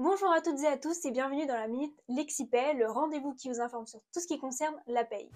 Bonjour à toutes et à tous et bienvenue dans la Minute Lexipay, le rendez-vous qui vous informe sur tout ce qui concerne la paye.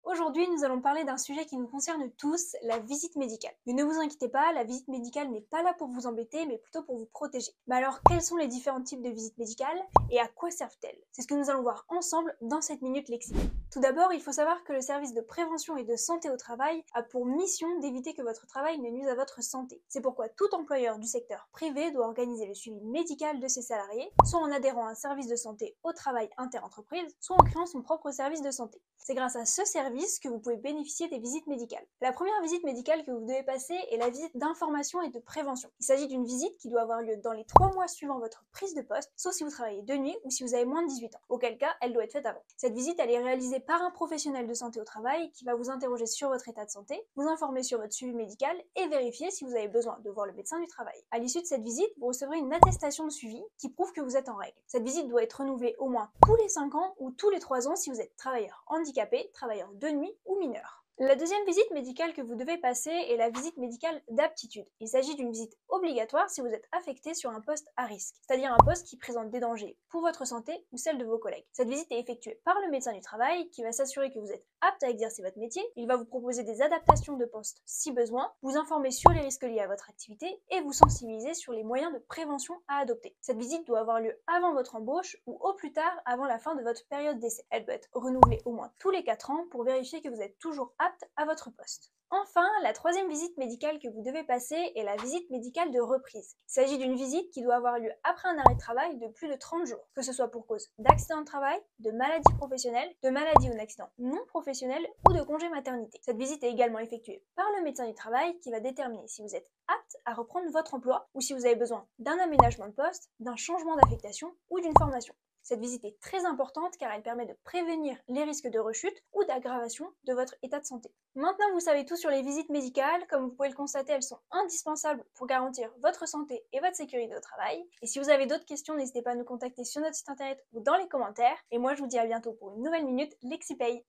Aujourd'hui, nous allons parler d'un sujet qui nous concerne tous, la visite médicale. Mais ne vous inquiétez pas, la visite médicale n'est pas là pour vous embêter, mais plutôt pour vous protéger. Mais alors, quels sont les différents types de visites médicales et à quoi servent-elles? C'est ce que nous allons voir ensemble dans cette Minute Lexipay. Tout d'abord, il faut savoir que le service de prévention et de santé au travail a pour mission d'éviter que votre travail ne nuise à votre santé. C'est pourquoi tout employeur du secteur privé doit organiser le suivi médical de ses salariés, soit en adhérant à un service de santé au travail interentreprise, soit en créant son propre service de santé. C'est grâce à ce service que vous pouvez bénéficier des visites médicales. La première visite médicale que vous devez passer est la visite d'information et de prévention. Il s'agit d'une visite qui doit avoir lieu dans les 3 mois suivant votre prise de poste, sauf si vous travaillez de nuit ou si vous avez moins de 18 ans, auquel cas elle doit être faite avant. Cette visite elle est réalisée par un professionnel de santé au travail qui va vous interroger sur votre état de santé, vous informer sur votre suivi médical et vérifier si vous avez besoin de voir le médecin du travail. À l'issue de cette visite, vous recevrez une attestation de suivi qui prouve que vous êtes en règle. Cette visite doit être renouvelée au moins tous les 5 ans ou tous les 3 ans si vous êtes travailleur handicapé, travailleur de nuit ou mineur. La deuxième visite médicale que vous devez passer est la visite médicale d'aptitude. Il s'agit d'une visite obligatoire si vous êtes affecté sur un poste à risque, c'est-à-dire un poste qui présente des dangers pour votre santé ou celle de vos collègues. Cette visite est effectuée par le médecin du travail qui va s'assurer que vous êtes apte à exercer votre métier. Il va vous proposer des adaptations de poste si besoin, vous informer sur les risques liés à votre activité et vous sensibiliser sur les moyens de prévention à adopter. Cette visite doit avoir lieu avant votre embauche ou au plus tard avant la fin de votre période d'essai. Elle doit être renouvelée au moins tous les 4 ans pour vérifier que vous êtes toujours apte à votre poste. Enfin, la troisième visite médicale que vous devez passer est la visite médicale de reprise. Il s'agit d'une visite qui doit avoir lieu après un arrêt de travail de plus de 30 jours, que ce soit pour cause d'accident de travail, de maladie professionnelle, de maladie ou d'accident non professionnel ou de congé maternité. Cette visite est également effectuée par le médecin du travail qui va déterminer si vous êtes apte à reprendre votre emploi ou si vous avez besoin d'un aménagement de poste, d'un changement d'affectation ou d'une formation. Cette visite est très importante car elle permet de prévenir les risques de rechute ou d'aggravation de votre état de santé. Maintenant vous savez tout sur les visites médicales, comme vous pouvez le constater, elles sont indispensables pour garantir votre santé et votre sécurité au travail. Et si vous avez d'autres questions, n'hésitez pas à nous contacter sur notre site internet ou dans les commentaires. Et moi je vous dis à bientôt pour une nouvelle minute Lexipay.